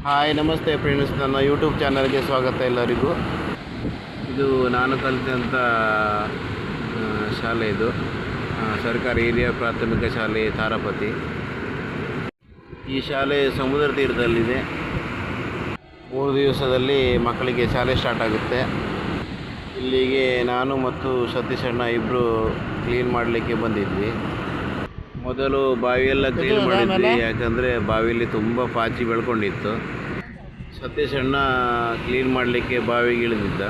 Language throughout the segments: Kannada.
ಹಾಯ್ ನಮಸ್ತೆ ಫ್ರೆಂಡ್ಸ್, ನನ್ನ ಯೂಟ್ಯೂಬ್ ಚಾನಲ್ಗೆ ಸ್ವಾಗತ ಎಲ್ಲರಿಗೂ. ಇದು ನಾನು ಕಲಿತಂಥ ಶಾಲೆ. ಇದು ಸರ್ಕಾರಿ ಹಿರಿಯ ಪ್ರಾಥಮಿಕ ಶಾಲೆ ತಾರಪತಿ. ಈ ಶಾಲೆ ಸಮುದ್ರ ತೀರದಲ್ಲಿದೆ. 3 ದಿವಸದಲ್ಲಿ ಮಕ್ಕಳಿಗೆ ಶಾಲೆ ಸ್ಟಾರ್ಟ್ ಆಗುತ್ತೆ. ಇಲ್ಲಿಗೆ ನಾನು ಮತ್ತು ಸತೀಶ್ ಅಣ್ಣ ಇಬ್ಬರು ಕ್ಲೀನ್ ಮಾಡಲಿಕ್ಕೆ ಬಂದಿದ್ವಿ. ಮೊದಲು ಬಾವಿಯೆಲ್ಲ ಕ್ಲೀನ್ ಮಾಡಿದ್ವಿ, ಯಾಕಂದರೆ ಬಾವಿಯಲ್ಲಿ ತುಂಬ ಪಾಚಿ ಬೆಳ್ಕೊಂಡಿತ್ತು. ಸತೀಶ್ ಅಣ್ಣ ಕ್ಲೀನ್ ಮಾಡಲಿಕ್ಕೆ ಬಾವಿಗೆ ಇಳಿದಿದ್ದ.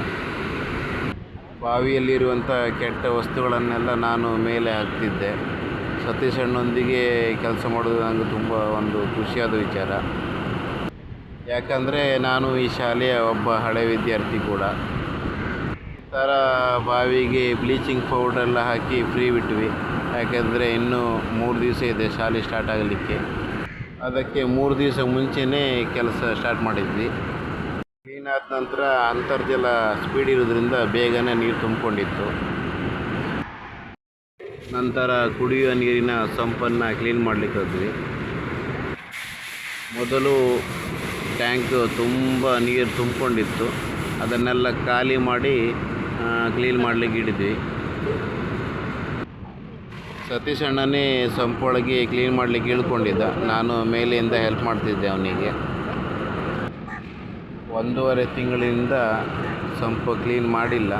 ಬಾವಿಯಲ್ಲಿರುವಂಥ ಕೆಟ್ಟ ವಸ್ತುಗಳನ್ನೆಲ್ಲ ನಾನು ಮೇಲೆ ಹಾಕ್ತಿದ್ದೆ. ಸತೀಶ್ ಅಣ್ಣನೊಂದಿಗೆ ಕೆಲಸ ಮಾಡೋದು ನನಗೆ ತುಂಬ ಒಂದು ಖುಷಿಯಾದ ವಿಚಾರ. ಯಾಕಂದರೆ ನಾನು ಈ ಶಾಲೆಯ ಒಬ್ಬ ಹಳೆ ವಿದ್ಯಾರ್ಥಿ ಕೂಡ. ಥರ ಬಾವಿಗೆ ಬ್ಲೀಚಿಂಗ್ ಪೌಡ್ರೆಲ್ಲ ಹಾಕಿ ಫ್ರೀ ಬಿಟ್ವಿ. ಯಾಕೆಂದರೆ ಇನ್ನೂ 3 ದಿವಸ ಇದೆ ಶಾಲೆ ಸ್ಟಾರ್ಟ್ ಆಗಲಿಕ್ಕೆ. ಅದಕ್ಕೆ 3 ದಿವಸ ಮುಂಚೆನೇ ಕೆಲಸ ಸ್ಟಾರ್ಟ್ ಮಾಡಿದ್ವಿ. ಕ್ಲೀನ್ ಆದ ನಂತರ ಅಂತರ್ಜಲ ಸ್ಪೀಡ್ ಇರೋದ್ರಿಂದ ಬೇಗನೆ ನೀರು ತುಂಬಿಕೊಂಡಿತ್ತು. ನಂತರ ಕುಡಿಯುವ ನೀರಿನ ಸಂಪನ್ನು ಕ್ಲೀನ್ ಮಾಡಲಿಕ್ಕೆ ಹೋದ್ವಿ. ಮೊದಲು ಟ್ಯಾಂಕ್ ತುಂಬ ನೀರು ತುಂಬಿಕೊಂಡಿತ್ತು, ಅದನ್ನೆಲ್ಲ ಖಾಲಿ ಮಾಡಿ ಕ್ಲೀನ್ ಮಾಡಲಿಕ್ಕೆ ಹಿಡಿದ್ವಿ. ಸತೀಶ್ ಅಣ್ಣನೇ ಸಂಪೊಳಗೆ ಕ್ಲೀನ್ ಮಾಡಲಿಕ್ಕೆ ಇಳ್ಕೊಂಡಿದ್ದ. ನಾನು ಮೇಲೆಯಿಂದ ಹೆಲ್ಪ್ ಮಾಡ್ತಿದ್ದೆ ಅವನಿಗೆ. 1.5 ತಿಂಗಳಿಂದ ಸಂಪು ಕ್ಲೀನ್ ಮಾಡಿಲ್ಲ.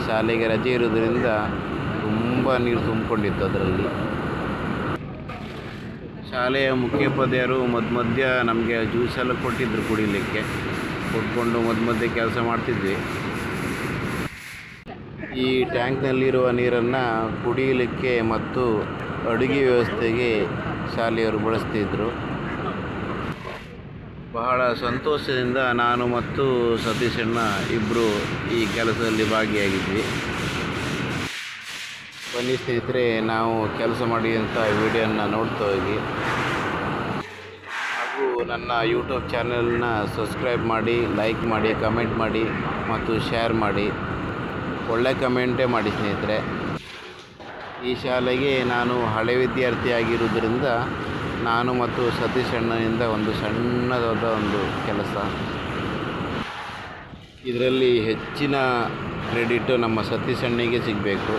ಶಾಲೆಗೆ ರಜೆ ಇರೋದ್ರಿಂದ ತುಂಬ ನೀರು ತುಂಬಿಕೊಂಡಿತ್ತು ಅದರಲ್ಲಿ. ಶಾಲೆಯ ಮುಖ್ಯೋಪಾಧ್ಯಾಯರು ಮಧ್ಯ ನಮಗೆ ಜ್ಯೂಸೆಲ್ಲ ಕೊಟ್ಟಿದ್ದರು ಕುಡಿಲಿಕ್ಕೆ. ಕೊಟ್ಕೊಂಡು ಮಧ್ಯೆ ಕೆಲಸ ಮಾಡ್ತಿದ್ವಿ. ಈ ಟ್ಯಾಂಕ್ನಲ್ಲಿರುವ ನೀರನ್ನು ಕುಡಿಯಲಿಕ್ಕೆ ಮತ್ತು ಅಡುಗೆ ವ್ಯವಸ್ಥೆಗೆ ಶಾಲೆಯವರು ಬಳಸ್ತಿದ್ದರು. ಬಹಳ ಸಂತೋಷದಿಂದ ನಾನು ಮತ್ತು ಸತೀಶ್ ಅಣ್ಣ ಇಬ್ಬರು ಈ ಕೆಲಸದಲ್ಲಿ ಭಾಗಿಯಾಗಿದ್ವಿ. ಬನ್ನಿ ಸ್ನೇಹಿತರೆ, ನಾವು ಕೆಲಸ ಮಾಡಿದಂಥ ವಿಡಿಯೋನ ನೋಡ್ತಾ ಹೋಗಿ. ಹಾಗೂ ನನ್ನ ಯೂಟ್ಯೂಬ್ ಚಾನಲ್ನ ಸಬ್ಸ್ಕ್ರೈಬ್ ಮಾಡಿ, ಲೈಕ್ ಮಾಡಿ, ಕಮೆಂಟ್ ಮಾಡಿ ಮತ್ತು ಶೇರ್ ಮಾಡಿ. ಒಳ್ಳೆ ಕಮೆಂಟೇ ಮಾಡಿ ಸ್ನೇಹಿತರೆ. ಈ ಶಾಲೆಗೆ ನಾನು ಹಳೆ ವಿದ್ಯಾರ್ಥಿ ಆಗಿರುವುದರಿಂದ ನಾನು ಮತ್ತು ಸತೀಶ್ ಅಣ್ಣನಿಂದ ಒಂದು ಸಣ್ಣದಾದ ಒಂದು ಕೆಲಸ. ಇದರಲ್ಲಿ ಹೆಚ್ಚಿನ ಕ್ರೆಡಿಟು ನಮ್ಮ ಸತೀಶ್ ಅಣ್ಣನಿಗೆ ಸಿಗಬೇಕು.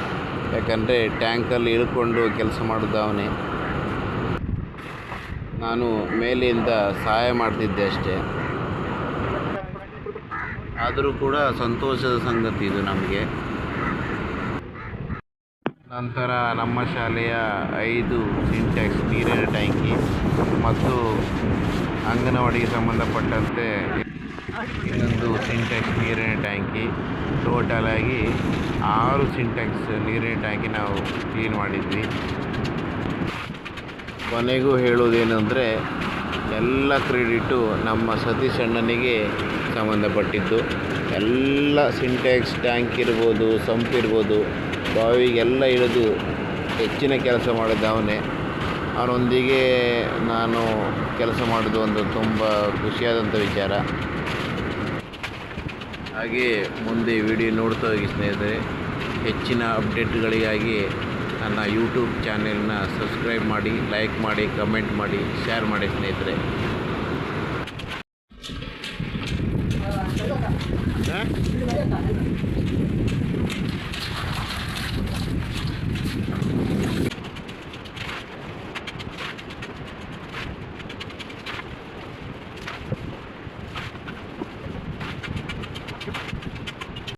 ಯಾಕಂದರೆ ಟ್ಯಾಂಕಲ್ಲಿ ಇಳ್ಕೊಂಡು ಕೆಲಸ ಮಾಡೋದು ಅವನೇ. ನಾನು ಮೇಲಿಂದ ಸಹಾಯ ಮಾಡ್ತಿದ್ದೆ ಅಷ್ಟೇ. ಆದರೂ ಕೂಡ ಸಂತೋಷದ ಸಂಗತಿ ಇದು ನಮಗೆ. ನಂತರ ನಮ್ಮ ಶಾಲೆಯ 5 ಸಿಂಟ್ಯಾಕ್ಸ್ ನೀರಿನ ಟ್ಯಾಂಕಿ ಮತ್ತು ಅಂಗನವಾಡಿಗೆ ಸಂಬಂಧಪಟ್ಟಂತೆ ಇನ್ನೊಂದು ಸಿಂಟ್ಯಾಕ್ಸ್ ನೀರಿನ ಟ್ಯಾಂಕಿ, ಟೋಟಲಾಗಿ 6 ಸಿಂಟ್ಯಾಕ್ಸ್ ನೀರಿನ ಟ್ಯಾಂಕಿ ನಾವು ಕ್ಲೀನ್ ಮಾಡಿದ್ವಿ. ಕೊನೆಗೂ ಹೇಳೋದೇನೆಂದರೆ, ಎಲ್ಲ ಕ್ರೆಡಿಟು ನಮ್ಮ ಸತೀಶ್ ಅಣ್ಣನಿಗೆ ಸಂಬಂಧಪಟ್ಟಿದ್ದು. ಎಲ್ಲ ಸಿಂಟ್ಯಾಕ್ಸ್ ಟ್ಯಾಂಕ್ ಇರ್ಬೋದು, ಸಂಪಿರ್ಬೋದು, ಬಾವಿಗೆಲ್ಲ ಇಳಿದು ಹೆಚ್ಚಿನ ಕೆಲಸ ಮಾಡಿದ ಅವನೇ. ಅವನೊಂದಿಗೆ ನಾನು ಕೆಲಸ ಮಾಡೋದು ಒಂದು ತುಂಬ ಖುಷಿಯಾದಂಥ ವಿಚಾರ. ಹಾಗೆ ಮುಂದೆ ವಿಡಿಯೋ ನೋಡ್ತಾ ಹೋಗಿ ಸ್ನೇಹಿತರೆ. ಹೆಚ್ಚಿನ ಅಪ್ಡೇಟ್ಗಳಿಗಾಗಿ ನನ್ನ ಯೂಟ್ಯೂಬ್ ಚಾನೆಲ್ನ ಸಬ್ಸ್ಕ್ರೈಬ್ ಮಾಡಿ, ಲೈಕ್ ಮಾಡಿ, ಕಮೆಂಟ್ ಮಾಡಿ, ಶೇರ್ ಮಾಡಿ ಸ್ನೇಹಿತರೆ.